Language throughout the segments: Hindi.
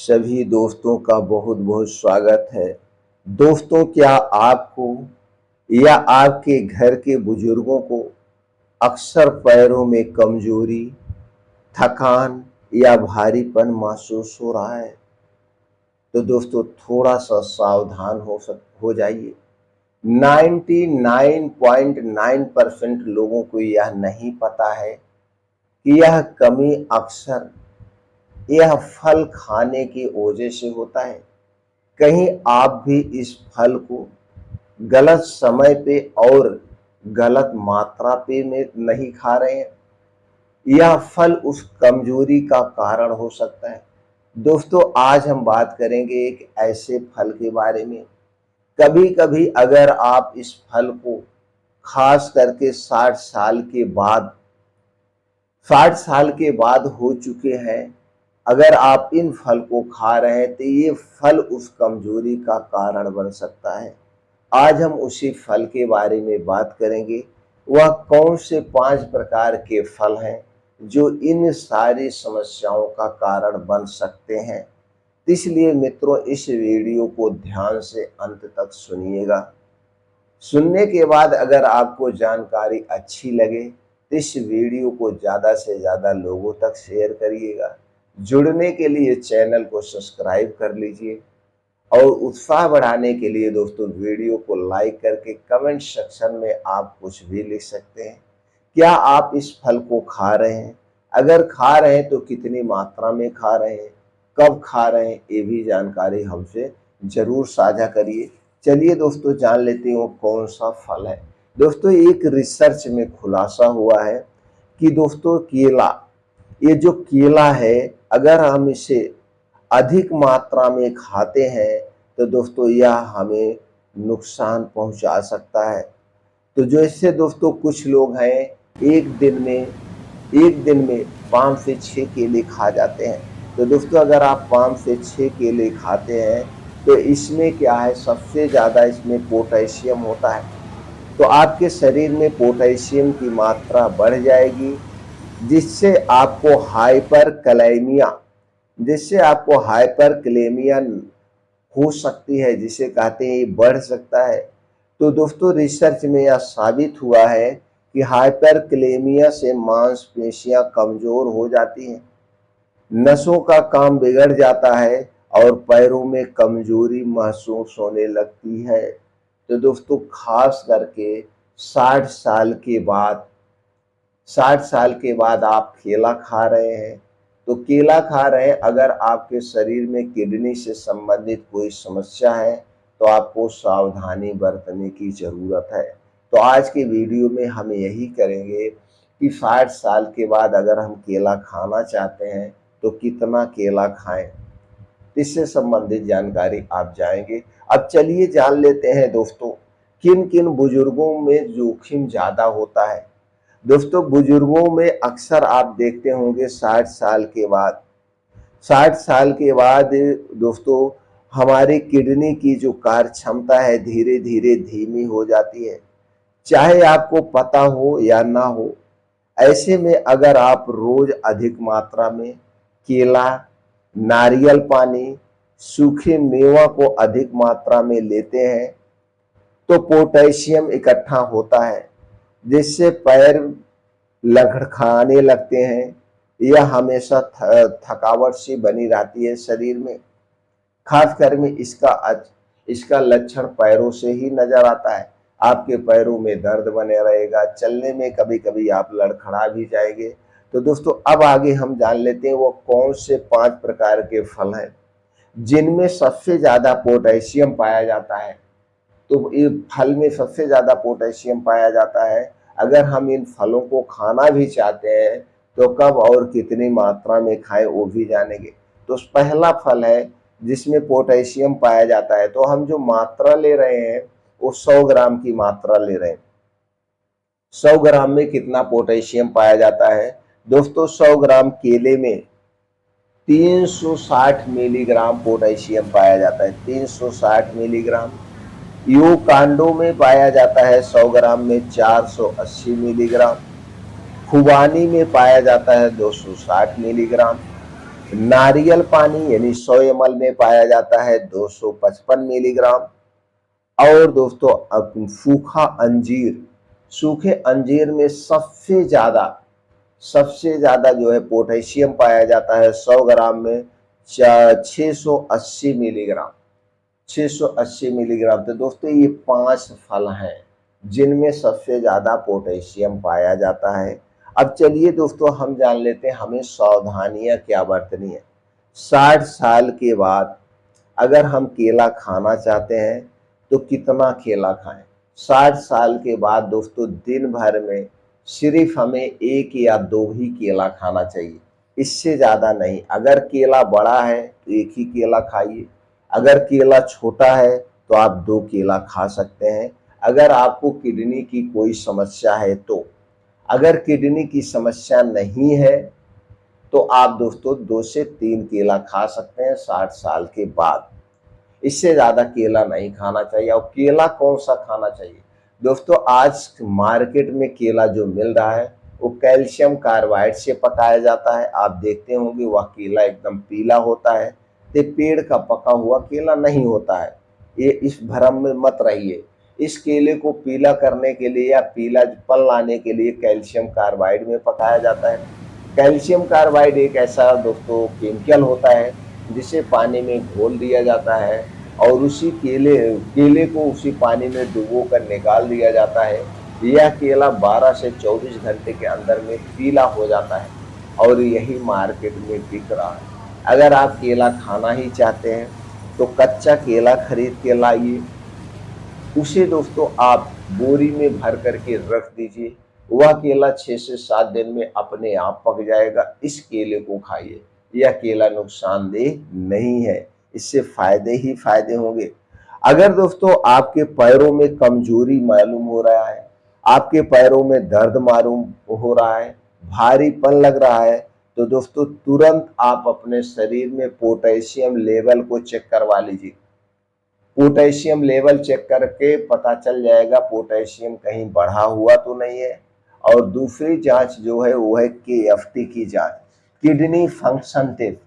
सभी दोस्तों का बहुत बहुत स्वागत है। दोस्तों, क्या आपको या आपके घर के बुजुर्गों को अक्सर पैरों में कमजोरी, थकान या भारीपन महसूस हो रहा है? तो दोस्तों, थोड़ा सा सावधान हो जाइए। 99.9% लोगों को यह नहीं पता है कि यह कमी अक्सर यह फल खाने की वजह से होता है। कहीं आप भी इस फल को गलत समय पे और गलत मात्रा पे में नहीं खा रहे हैं। यह फल उस कमजोरी का कारण हो सकता है। दोस्तों, आज हम बात करेंगे एक ऐसे फल के बारे में। कभी कभी अगर आप इस फल को खास करके 60 साल के बाद हो चुके हैं, अगर आप इन फल को खा रहे हैं तो ये फल उस कमजोरी का कारण बन सकता है। आज हम उसी फल के बारे में बात करेंगे। वह कौन से 5 प्रकार के फल हैं जो इन सारी समस्याओं का कारण बन सकते हैं। इसलिए मित्रों, इस वीडियो को ध्यान से अंत तक सुनिएगा। सुनने के बाद अगर आपको जानकारी अच्छी लगे तो इस वीडियो को ज़्यादा से ज़्यादा लोगों तक शेयर करिएगा। जुड़ने के लिए चैनल को सब्सक्राइब कर लीजिए और उत्साह बढ़ाने के लिए दोस्तों वीडियो को लाइक करके कमेंट सेक्शन में आप कुछ भी लिख सकते हैं। क्या आप इस फल को खा रहे हैं? अगर खा रहे हैं तो कितनी मात्रा में खा रहे हैं, कब खा रहे हैं, ये भी जानकारी हमसे जरूर साझा करिए। चलिए दोस्तों, जान लेते हैं वो कौन सा फल है। दोस्तों, एक रिसर्च में खुलासा हुआ है कि दोस्तों केला, ये जो केला है, अगर हम इसे अधिक मात्रा में खाते हैं तो दोस्तों यह हमें नुकसान पहुंचा सकता है। तो जो इससे दोस्तों कुछ लोग हैं एक दिन में 5 से 6 केले खा जाते हैं। तो दोस्तों, अगर आप 5 से 6 केले खाते हैं तो इसमें क्या है, सबसे ज़्यादा इसमें पोटेशियम होता है। तो आपके शरीर में पोटेशियम की मात्रा बढ़ जाएगी, जिससे आपको हाइपरकलेमिया हो सकती है, जिसे कहते हैं ये बढ़ सकता है। तो दोस्तों, रिसर्च में यह साबित हुआ है कि हाइपरकलेमिया से मांसपेशियां कमजोर हो जाती हैं, नसों का काम बिगड़ जाता है और पैरों में कमजोरी महसूस होने लगती है। तो दोस्तों, खास करके 60 साल के बाद आप केला खा रहे हैं, तो केला खा रहे हैं, अगर आपके शरीर में किडनी से संबंधित कोई समस्या है तो आपको सावधानी बरतने की ज़रूरत है। तो आज के वीडियो में हम यही करेंगे कि 60 साल के बाद अगर हम केला खाना चाहते हैं तो कितना केला खाएं, इससे संबंधित जानकारी आप जाएंगे। अब चलिए जान लेते हैं दोस्तों, किन किन बुजुर्गों में जोखिम ज़्यादा होता है। दोस्तों, बुजुर्गों में अक्सर आप देखते होंगे 60 साल के बाद दोस्तों हमारी किडनी की जो कार्य क्षमता है धीरे धीरे धीमी हो जाती है, चाहे आपको पता हो या ना हो। ऐसे में अगर आप रोज अधिक मात्रा में केला, नारियल पानी, सूखे मेवा को अधिक मात्रा में लेते हैं तो पोटेशियम इकट्ठा होता है, जिससे पैर लड़खड़ाने लगते हैं। यह हमेशा थकावट सी बनी रहती है शरीर में। खासकर में इसका लक्षण पैरों से ही नजर आता है। आपके पैरों में दर्द बने रहेगा, चलने में कभी कभी आप लड़खड़ा भी जाएंगे। तो दोस्तों, अब आगे हम जान लेते हैं वो कौन से 5 प्रकार के फल हैं जिनमें सबसे ज्यादा पोटेशियम पाया जाता है। तो ये फल में सबसे ज्यादा पोटेशियम पाया जाता है। अगर हम इन फलों को खाना भी चाहते हैं तो कब और कितनी मात्रा में खाएं वो भी जानेंगे। तो पहला फल है जिसमें पोटेशियम पाया जाता है, तो हम जो मात्रा ले रहे हैं वो 100 ग्राम की मात्रा ले रहे हैं। 100 ग्राम में कितना पोटेशियम पाया जाता है दोस्तों? 100 ग्राम केले में 360 मिलीग्राम पोटेशियम पाया जाता है। 360 मिलीग्राम। यूकांडो में पाया जाता है 100 ग्राम में 480 मिलीग्राम। खुबानी में पाया जाता है 260 मिलीग्राम। नारियल पानी यानी 100 ml में पाया जाता है 255 मिलीग्राम। और दोस्तों अब सूखा अंजीर, सूखे अंजीर में सबसे ज्यादा जो है पोटेशियम पाया जाता है 100 ग्राम में 680 मिलीग्राम। 680 मिलीग्राम। तो दोस्तों ये 5 फल हैं जिनमें सबसे ज्यादा पोटेशियम पाया जाता है। अब चलिए दोस्तों हम जान लेते हैं हमें सावधानियां क्या बरतनी है। 60 साल के बाद अगर हम केला खाना चाहते हैं तो कितना केला खाएं। 60 साल के बाद दोस्तों दिन भर में सिर्फ हमें 1 या 2 ही केला खाना चाहिए, इससे ज्यादा नहीं। अगर केला बड़ा है तो 1 ही केला खाइए, अगर केला छोटा है तो आप 2 केला खा सकते हैं। अगर आपको किडनी की कोई समस्या है तो, अगर किडनी की समस्या नहीं है तो आप दोस्तों 2 से 3 केला खा सकते हैं 60 साल के बाद। इससे ज्यादा केला नहीं खाना चाहिए। और केला कौन सा खाना चाहिए दोस्तों, आज मार्केट में केला जो मिल रहा है वो कैल्शियम कार्बाइड से पकाया जाता है। आप देखते होंगे वह केला एकदम पीला होता है, ये पेड़ का पका हुआ केला नहीं होता है। ये इस भ्रम में मत रहिए। इस केले को पीला करने के लिए या पीला पल लाने के लिए कैल्शियम कार्बाइड में पकाया जाता है। कैल्शियम कार्बाइड एक ऐसा दोस्तों केमिकल होता है जिसे पानी में घोल दिया जाता है और उसी केले को उसी पानी में डुबो कर निकाल दिया जाता है। यह केला 12 से 24 घंटे के अंदर में पीला हो जाता है और यही मार्केट में बिक रहा है। अगर आप केला खाना ही चाहते हैं तो कच्चा केला खरीद के लाइए, उसे दोस्तों आप बोरी में भर करके रख दीजिए। वह केला 6 से 7 दिन में अपने आप पक जाएगा। इस केले को खाइए, यह केला नुकसानदेह नहीं है, इससे फायदे ही फायदे होंगे। अगर दोस्तों आपके पैरों में कमजोरी मालूम हो रहा है, आपके पैरों में दर्द मालूम हो रहा है, भारीपन लग रहा है, तो दोस्तों तुरंत आप अपने शरीर में पोटेशियम लेवल को चेक करवा लीजिए। पोटेशियम लेवल चेक करके पता चल जाएगा पोटेशियम कहीं बढ़ा हुआ तो नहीं है। और दूसरी जांच जो है वो है KFT की जांच, किडनी फंक्शन टेस्ट।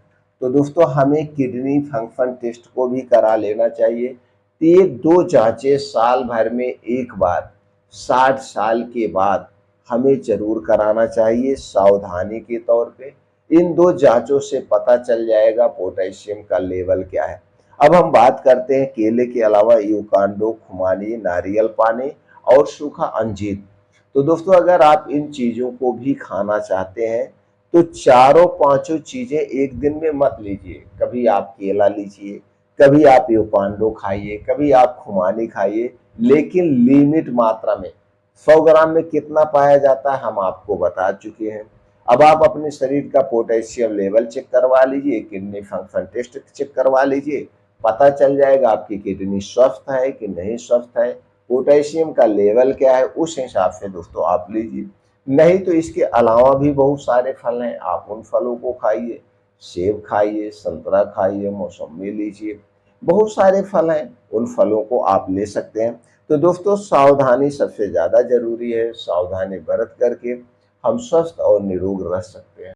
तो दोस्तों हमें किडनी फंक्शन टेस्ट को भी करा लेना चाहिए। तो ये 2 जांचें साल भर में एक बार 60 साल के बाद हमें जरूर कराना चाहिए सावधानी के तौर पे। इन 2 जांचों से पता चल जाएगा पोटेशियम का लेवल क्या है। अब हम बात करते हैं केले के अलावा यूकांडो, खुमानी, नारियल पानी और सूखा अंजीर। तो दोस्तों अगर आप इन चीजों को भी खाना चाहते हैं तो चारों पांचों चीजें एक दिन में मत लीजिए। कभी आप केला लीजिए, कभी आप यूकांडो खाइए, कभी आप खुमानी खाइए, लेकिन लिमिट मात्रा में। 100 ग्राम में कितना पाया जाता है हम आपको बता चुके हैं। अब आप अपने शरीर का पोटेशियम लेवल चेक करवा लीजिए, किडनी फंक्शन टेस्ट चेक करवा लीजिए, पता चल जाएगा आपकी किडनी स्वस्थ है कि नहीं स्वस्थ है, पोटेशियम का लेवल क्या है, उस हिसाब से दोस्तों आप लीजिए। नहीं तो इसके अलावा भी बहुत सारे फल हैं, आप उन फलों को खाइए, सेब खाइए, संतरा खाइए, मौसम्मी लीजिए, बहुत सारे फल हैं, उन फलों को आप ले सकते हैं। तो दोस्तों सावधानी सबसे ज्यादा जरूरी है, सावधानी बरत करके हम स्वस्थ और निरोग रह सकते हैं।